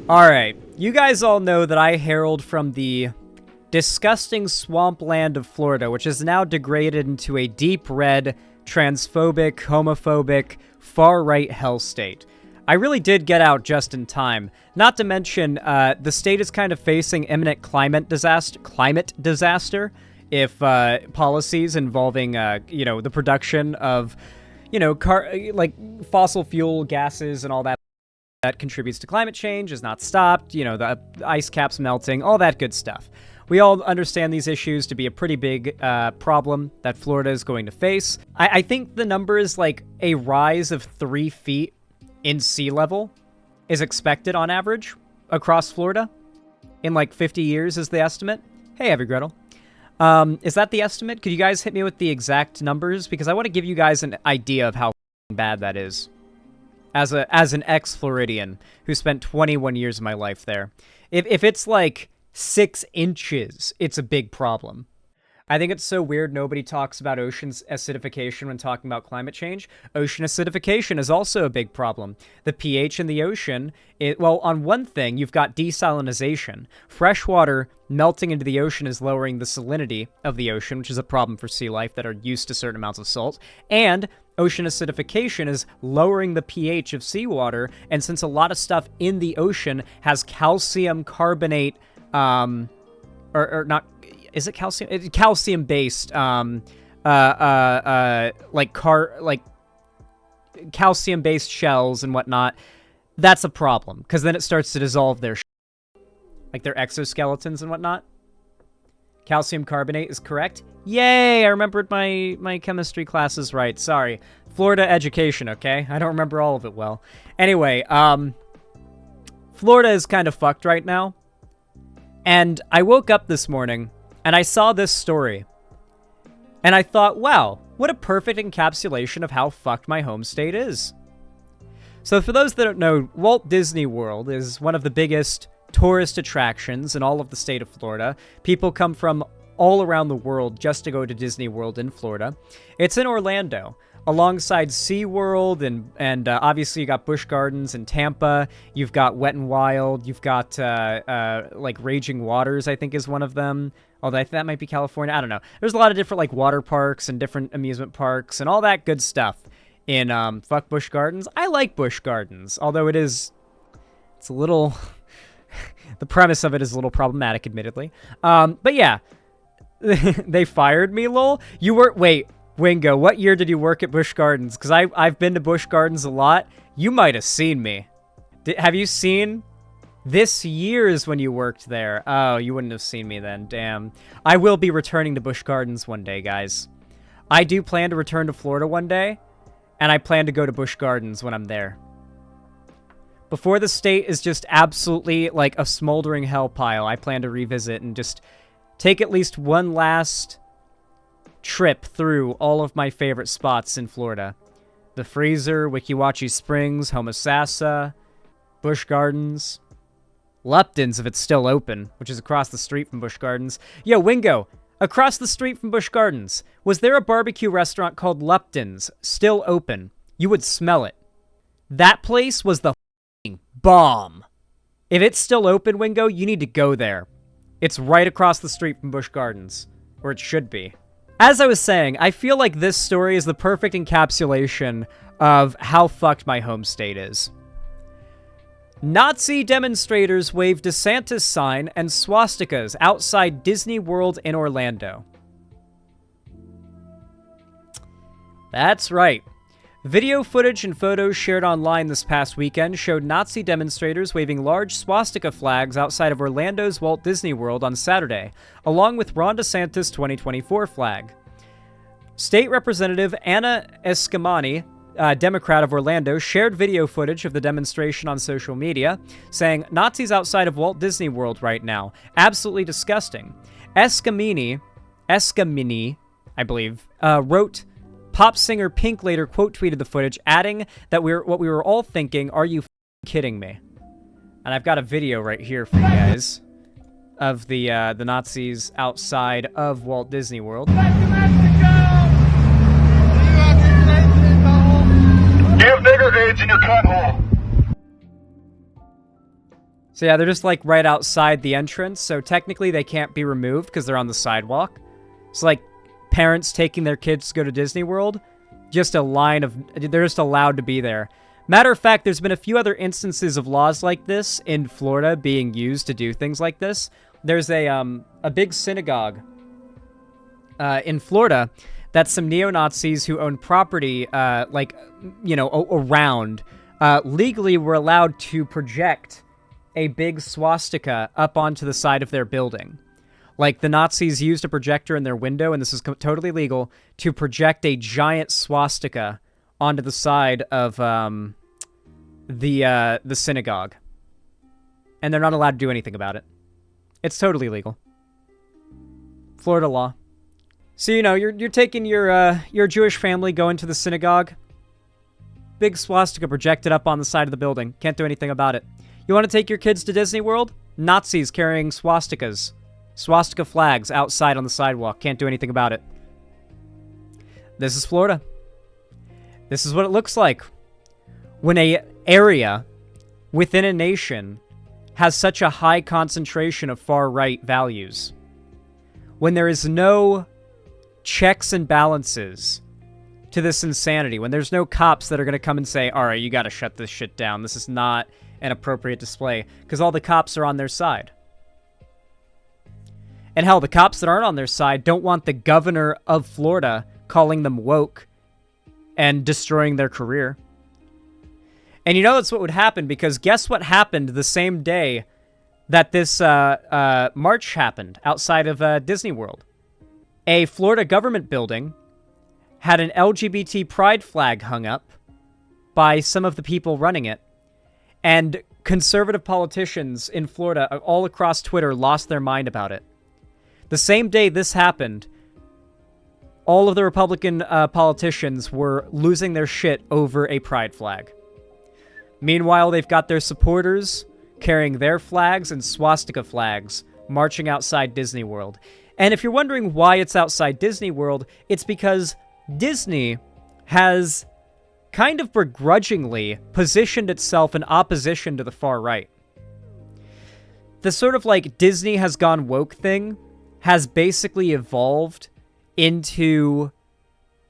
Alright, you guys all know that I herald from the disgusting swampland of Florida, which is now degraded into a deep red, transphobic, homophobic, far-right hell state. I really did get out just in time. Not to mention, the state is kind of facing imminent climate disaster if policies involving, the production of, fossil fuel gases and all that contributes to climate change is not stopped, the ice caps melting, all that good stuff. We all understand these issues to be a pretty big problem that Florida is going to face. I think the number is like a rise of 3 feet in sea level is expected on average across Florida in like 50 years is the estimate. Hey, Heavy Gretel. Is that the estimate? Could you guys hit me with the exact numbers? Because I want to give you guys an idea of how bad that is. As an ex-Floridian who spent 21 years of my life there. If it's like 6 inches, it's a big problem. I think it's so weird nobody talks about ocean acidification when talking about climate change. Ocean acidification is also a big problem. The pH in the ocean, on one thing, you've got desalinization. Fresh water melting into the ocean is lowering the salinity of the ocean, which is a problem for sea life that are used to certain amounts of salt. And ocean acidification is lowering the pH of seawater, and since a lot of stuff in the ocean has calcium carbonate, is it calcium? It's calcium-based, calcium-based shells and whatnot. That's a problem, because then it starts to dissolve their like their exoskeletons and whatnot. Calcium carbonate is correct. Yay! I remembered my chemistry classes right. Sorry. Florida education, okay? I don't remember all of it well. Anyway, Florida is kind of fucked right now. And I woke up this morning, and I saw this story. And I thought, wow, what a perfect encapsulation of how fucked my home state is. So for those that don't know, Walt Disney World is one of the biggest tourist attractions in all of the state of Florida. People come from all around the world just to go to Disney World in Florida. It's in Orlando, alongside SeaWorld, and obviously you got Busch Gardens in Tampa. You've got Wet n Wild. You've got Raging Waters, I think is one of them. Although that might be California. I don't know. There's a lot of different like water parks and different amusement parks and all that good stuff in fuck Busch Gardens. I like Busch Gardens, although it's a little the premise of it is a little problematic, admittedly. But yeah, they fired me, lol. Wait, Wingo, what year did you work at Busch Gardens? Because I've been to Busch Gardens a lot. You might have seen me. Have you seen? This year is when you worked there. Oh, you wouldn't have seen me then. Damn. I will be returning to Busch Gardens one day, guys. I do plan to return to Florida one day, and I plan to go to Busch Gardens when I'm there. Before the state is just absolutely like a smoldering hell pile, I plan to revisit and just take at least one last trip through all of my favorite spots in Florida. The Freezer, Weeki Wachee Springs, Homosassa, Busch Gardens, Lupton's if it's still open, which is across the street from Busch Gardens. Yo, Wingo, across the street from Busch Gardens, was there a barbecue restaurant called Lupton's still open? You would smell it. That place was the bomb. If it's still open, Wingo, you need to go there. It's right across the street from Busch Gardens, or it should be. As I was saying, I feel like this story is the perfect encapsulation of how fucked my home state is. Nazi demonstrators wave DeSantis sign and swastikas outside Disney World in Orlando. That's right. Video footage and photos shared online this past weekend showed Nazi demonstrators waving large swastika flags outside of Orlando's Walt Disney World on Saturday, along with Ron DeSantis' 2024 flag. State Representative Anna Eskamani, Democrat of Orlando, shared video footage of the demonstration on social media, saying, "Nazis outside of Walt Disney World right now. Absolutely disgusting." Eskamini, I believe, wrote, pop singer Pink later quote tweeted the footage, adding that what we were all thinking, are you kidding me? And I've got a video right here for you guys of the Nazis outside of Walt Disney World. You have bigger AIDS in your cunt hole. So yeah, they're just like right outside the entrance. So technically they can't be removed because they're on the sidewalk. So like parents taking their kids to go to Disney World, just a line of, they're just allowed to be there. Matter of fact, there's been a few other instances of laws like this in Florida being used to do things like this. There's a big synagogue in Florida that some neo-Nazis who own property, around, legally were allowed to project a big swastika up onto the side of their building. Like, the Nazis used a projector in their window, and this is totally legal, to project a giant swastika onto the side of the synagogue. And they're not allowed to do anything about it. It's totally legal. Florida law. So, you know, you're taking your Jewish family going to the synagogue. Big swastika projected up on the side of the building. Can't do anything about it. You want to take your kids to Disney World? Nazis carrying swastikas. Swastika flags outside on the sidewalk. Can't do anything about it. This is Florida. This is what it looks like when a area within a nation has such a high concentration of far-right values. When there is no checks and balances to this insanity, when there's no cops that are going to come and say, all right, you got to shut this shit down. This is not an appropriate display, because all the cops are on their side. And hell, the cops that aren't on their side don't want the governor of Florida calling them woke and destroying their career. And you know that's what would happen, because guess what happened the same day that this march happened outside of Disney World? A Florida government building had an LGBT pride flag hung up by some of the people running it. And conservative politicians in Florida all across Twitter lost their mind about it. The same day this happened, all of the Republican politicians were losing their shit over a pride flag. Meanwhile, they've got their supporters carrying their flags and swastika flags marching outside Disney World. And if you're wondering why it's outside Disney World, it's because Disney has kind of begrudgingly positioned itself in opposition to the far right. The sort of like Disney has gone woke thing has basically evolved into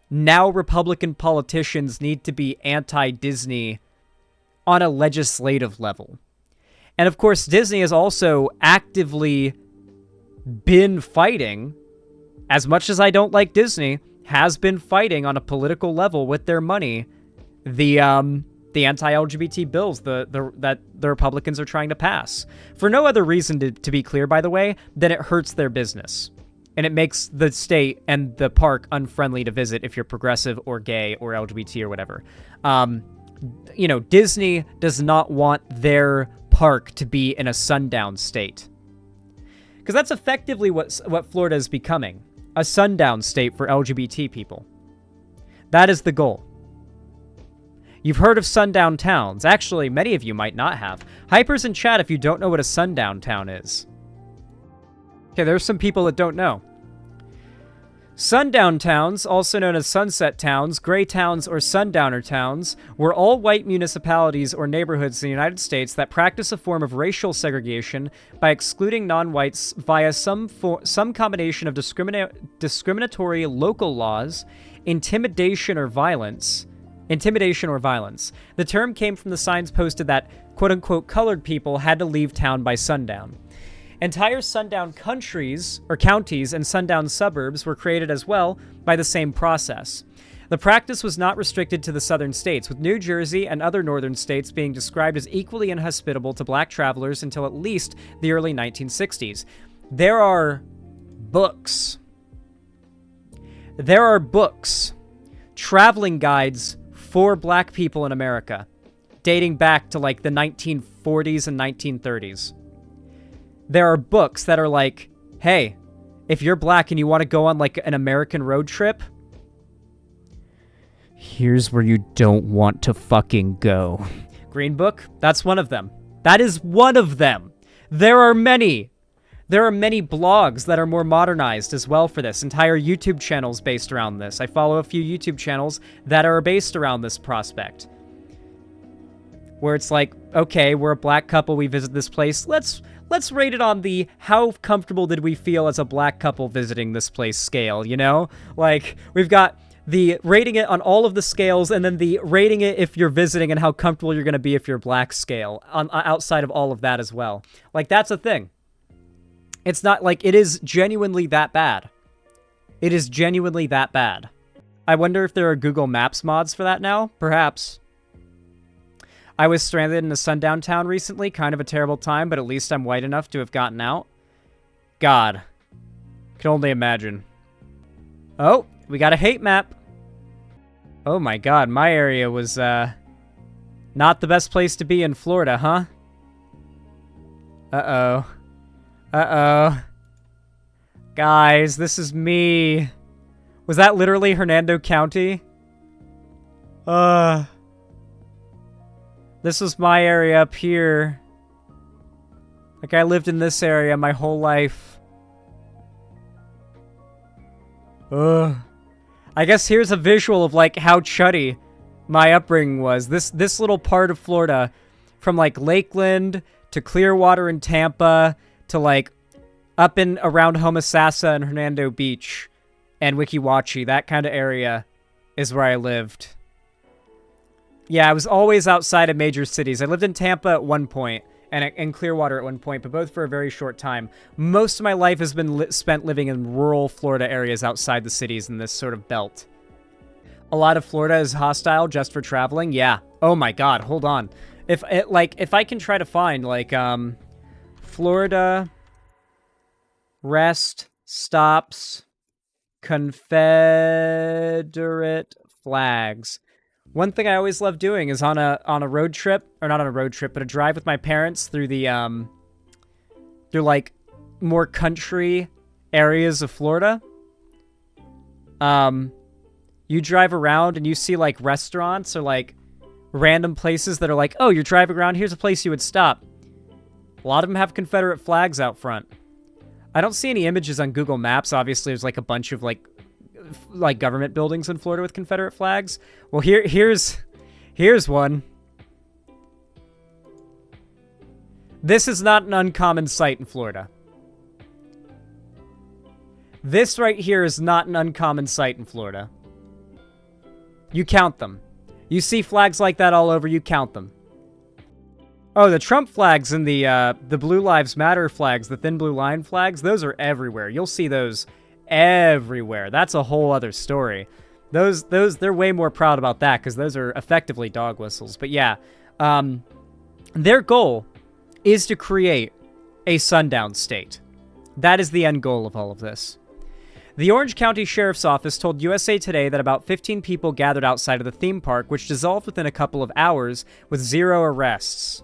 now Republican politicians need to be anti-Disney on a legislative level. And of course, Disney has also actively been fighting, as much as I don't like Disney, has been fighting on a political level with their money the anti-LGBT bills that the Republicans are trying to pass. For no other reason, to be clear, by the way, than it hurts their business. And it makes the state and the park unfriendly to visit if you're progressive or gay or LGBT or whatever. Disney does not want their park to be in a sundown state. Because that's effectively what Florida is becoming. A sundown state for LGBT people. That is the goal. You've heard of sundown towns. Actually, many of you might not have. Hypers in chat if you don't know what a sundown town is. Okay, there's some people that don't know. Sundown towns, also known as sunset towns, gray towns, or sundowner towns, were all white municipalities or neighborhoods in the United States that practice a form of racial segregation by excluding non-whites via some combination of discriminatory local laws, intimidation or violence. The term came from the signs posted that, quote-unquote, colored people had to leave town by sundown. Entire sundown counties and sundown suburbs were created as well by the same process. The practice was not restricted to the southern states, with New Jersey and other northern states being described as equally inhospitable to black travelers until at least the early 1960s. There are books, traveling guides for black people in America, dating back to like the 1940s and 1930s. There are books that are like, hey, if you're black and you want to go on like an American road trip, here's where you don't want to fucking go. Green Book, that's one of them. That is one of them. There are many. There are many blogs that are more modernized as well for this. Entire YouTube channels based around this. I follow a few YouTube channels that are based around this prospect. where it's like, okay, we're a black couple, we visit this place. Let's rate it on the how comfortable did we feel as a black couple visiting this place scale, you know? Like, we've got the rating it on all of the scales, and then the rating it if you're visiting and how comfortable you're going to be if you're black scale on outside of all of that as well. Like, that's a thing. It's not like it is genuinely that bad. It is genuinely that bad. I wonder if there are Google Maps mods for that now. Perhaps. I was stranded in a sundown town recently. Kind of a terrible time, but at least I'm white enough to have gotten out. God. Can only imagine. Oh, we got a hate map. Oh my god, my area was, not the best place to be in Florida, huh? Uh-oh. Uh-oh. Guys, this is me. Was that literally Hernando County? This was my area up here. Like, I lived in this area my whole life. I guess here's a visual of, like, how chuddy my upbringing was. This little part of Florida, from, like, Lakeland to Clearwater and Tampa to, like, up and around Homosassa and Hernando Beach and Weeki Wachee, that kind of area is where I lived. Yeah, I was always outside of major cities. I lived in Tampa at one point and in Clearwater at one point, but both for a very short time. Most of my life has been spent living in rural Florida areas outside the cities in this sort of belt. A lot of Florida is hostile just for traveling. Yeah. Oh my god, hold on. If I can try to find like Florida rest stops Confederate flags. One thing I always love doing is on a road trip, or not on a road trip, but a drive with my parents through the through like more country areas of Florida. You drive around and you see like restaurants or like random places that are like, oh, you're driving around, here's a place you would stop. A lot of them have Confederate flags out front. I don't see any images on Google Maps. Obviously, there's like a bunch of like government buildings in Florida with Confederate flags. Well, here's one. This is not an uncommon sight in Florida. This right here is not an uncommon sight in Florida. You count them. You see flags like that all over, you count them. Oh, the Trump flags and the Blue Lives Matter flags, the thin blue line flags, those are everywhere. You'll see those everywhere. That's a whole other story. Those they're way more proud about that because those are effectively dog whistles. But yeah, their goal is to create a sundown state. That is the end goal of all of this. The Orange County Sheriff's Office told USA Today that about 15 people gathered outside of the theme park, which dissolved within a couple of hours with 0 arrests.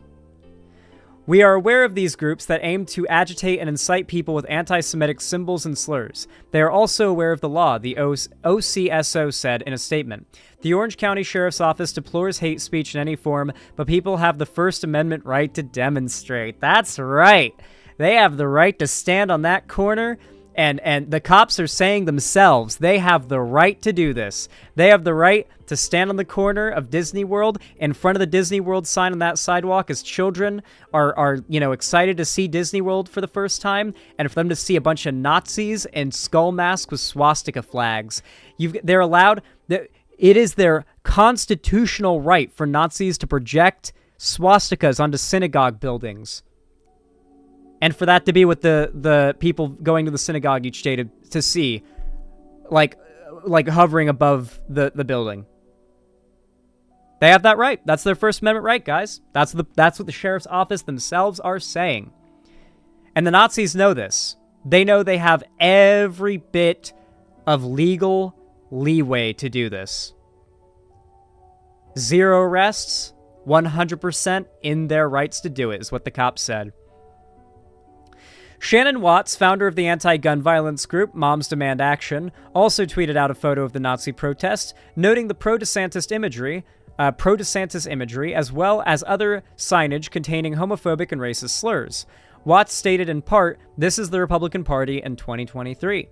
We are aware of these groups that aim to agitate and incite people with anti-Semitic symbols and slurs. They are also aware of the law, the OCSO said in a statement. The Orange County Sheriff's Office deplores hate speech in any form, but people have the First Amendment right to demonstrate. That's right. They have the right to stand on that corner, and the cops are saying themselves they have the right to do this. They have the right to stand on the corner of Disney World in front of the Disney World sign on that sidewalk as children are excited to see Disney World for the first time, and for them to see a bunch of Nazis in skull masks with swastika flags. They're allowed. It is their constitutional right for Nazis to project swastikas onto synagogue buildings. And for that to be what the people going to the synagogue each day to see, like hovering above the building. They have that right. That's their First Amendment right, guys. That's what the sheriff's office themselves are saying. And the Nazis know this. They know they have every bit of legal leeway to do this. 0 arrests, 100% in their rights to do it, is what the cops said. Shannon Watts, founder of the anti-gun violence group Moms Demand Action, also tweeted out a photo of the Nazi protest, noting the pro-DeSantis imagery, as well as other signage containing homophobic and racist slurs. Watts stated in part, "This is the Republican Party in 2023."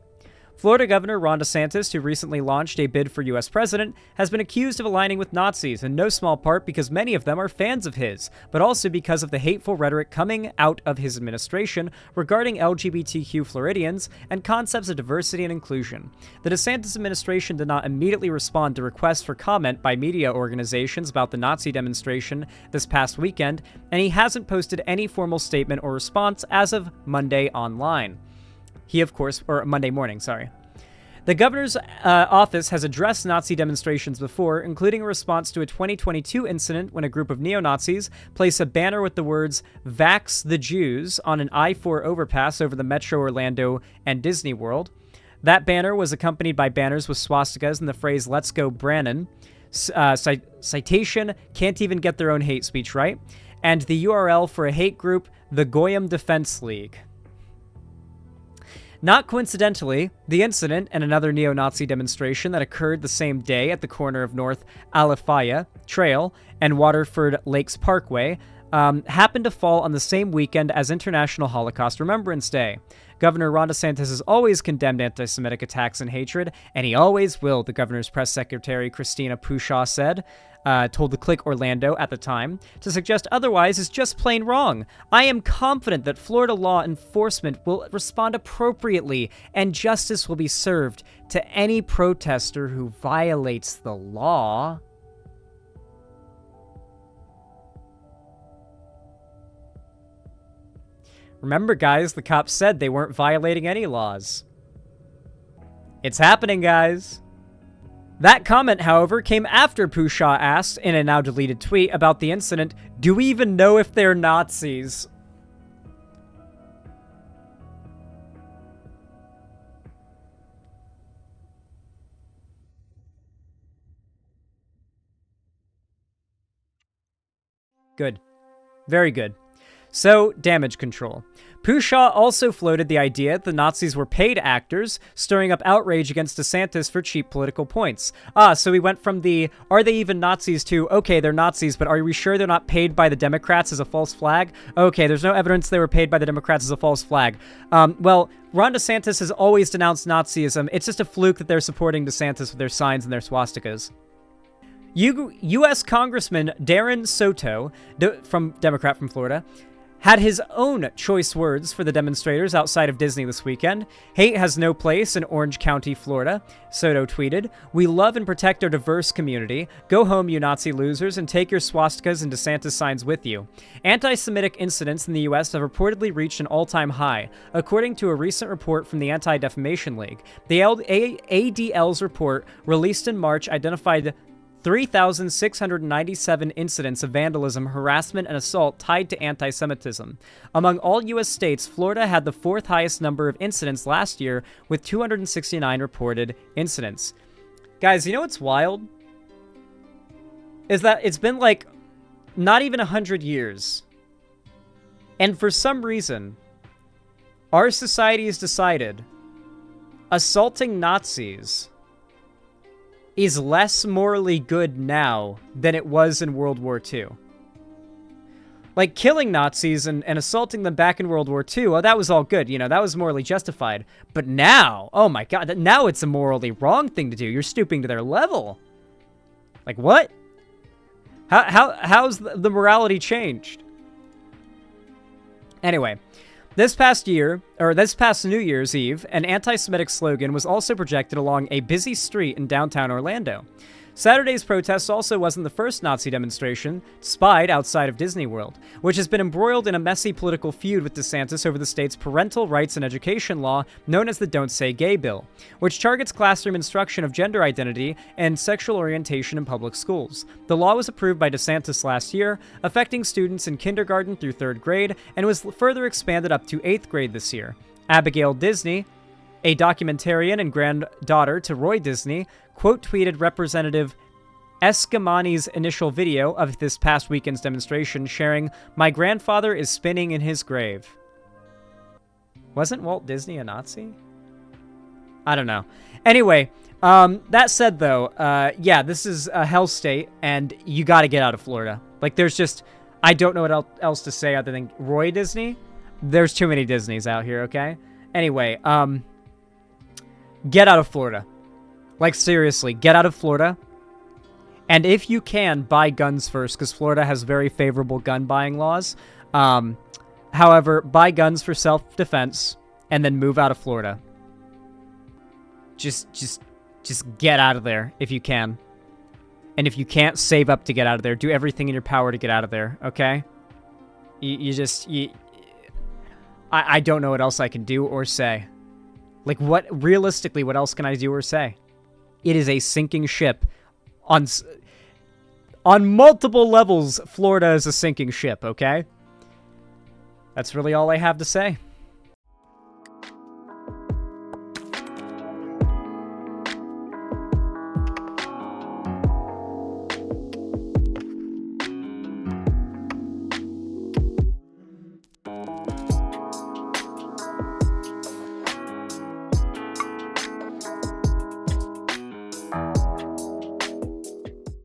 Florida Governor Ron DeSantis, who recently launched a bid for U.S. president, has been accused of aligning with Nazis, in no small part because many of them are fans of his, but also because of the hateful rhetoric coming out of his administration regarding LGBTQ Floridians and concepts of diversity and inclusion. The DeSantis administration did not immediately respond to requests for comment by media organizations about the Nazi demonstration this past weekend, and he hasn't posted any formal statement or response as of Monday online. Monday morning, sorry. The governor's office has addressed Nazi demonstrations before, including a response to a 2022 incident when a group of neo-Nazis placed a banner with the words "Vax the Jews" on an I-4 overpass over the Metro Orlando and Disney World. That banner was accompanied by banners with swastikas and the phrase "Let's go Brannon." Citation, can't even get their own hate speech right. And the URL for a hate group, the Goyim Defense League. Not coincidentally, the incident and another neo-Nazi demonstration that occurred the same day at the corner of North Alafaya Trail and Waterford Lakes Parkway happened to fall on the same weekend as International Holocaust Remembrance Day. Governor Ron DeSantis has always condemned anti-Semitic attacks and hatred, and he always will, the governor's press secretary Christina Pushaw said. Told the Click Orlando at the time. To suggest otherwise is just plain wrong. I am confident that Florida law enforcement will respond appropriately and justice will be served to any protester who violates the law. Remember, guys, the cops said they weren't violating any laws. It's happening, guys. That comment, however, came after Pushaw asked, in a now-deleted tweet about the incident, "Do we even know if they're Nazis?" Good. Very good. So, damage control. Pushaw also floated the idea that the Nazis were paid actors, stirring up outrage against DeSantis for cheap political points. So we went from the, are they even Nazis, to, okay, they're Nazis, but are we sure they're not paid by the Democrats as a false flag? Okay, there's no evidence they were paid by the Democrats as a false flag. Well, Ron DeSantis has always denounced Nazism. It's just a fluke that they're supporting DeSantis with their signs and their swastikas. U.S. Congressman Darren Soto, Democrat from Florida, had his own choice words for the demonstrators outside of Disney this weekend. Hate has no place in Orange County, Florida. Soto tweeted, "We love and protect our diverse community. Go home, you Nazi losers, and take your swastikas and DeSantis signs with you." Anti-Semitic incidents in the U.S. have reportedly reached an all-time high, according to a recent report from the Anti-Defamation League. The ADL's report, released in March, identified 3,697 incidents of vandalism, harassment, and assault tied to anti-Semitism. Among all U.S. states, Florida had the fourth highest number of incidents last year, with 269 reported incidents. Guys, you know what's wild? Is that it's been like not even 100 years. And for some reason, our society has decided assaulting Nazis is less morally good now than it was in World War II. Like, killing Nazis and assaulting them back in World War II, well, that was all good, you know, that was morally justified. But now, oh my god, now it's a morally wrong thing to do. You're stooping to their level. Like, what? How's the morality changed? Anyway, this past New Year's Eve, an anti-Semitic slogan was also projected along a busy street in downtown Orlando. Saturday's protest also wasn't the first Nazi demonstration spied outside of Disney World, which has been embroiled in a messy political feud with DeSantis over the state's parental rights and education law known as the Don't Say Gay Bill, which targets classroom instruction of gender identity and sexual orientation in public schools. The law was approved by DeSantis last year, affecting students in kindergarten through 3rd grade, and was further expanded up to 8th grade this year. Abigail Disney, a documentarian and granddaughter to Roy Disney, quote-tweeted Representative Eskamani's initial video of this past weekend's demonstration, sharing, "My grandfather is spinning in his grave." Wasn't Walt Disney a Nazi? I don't know. Anyway, that said, though, yeah, this is a hell state, and you gotta get out of Florida. Like, there's just... I don't know what else to say other than Roy Disney. There's too many Disneys out here, okay? Anyway, get out of Florida. Like, seriously, get out of Florida. And if you can, buy guns first, because Florida has very favorable gun buying laws. However, buy guns for self-defense, and then move out of Florida. Just get out of there if you can. And if you can't, save up to get out of there. Do everything in your power to get out of there, okay? I don't know what else I can do or say. Like, realistically, what else can I do or say? It is a sinking ship. On multiple levels, Florida is a sinking ship, okay? That's really all I have to say.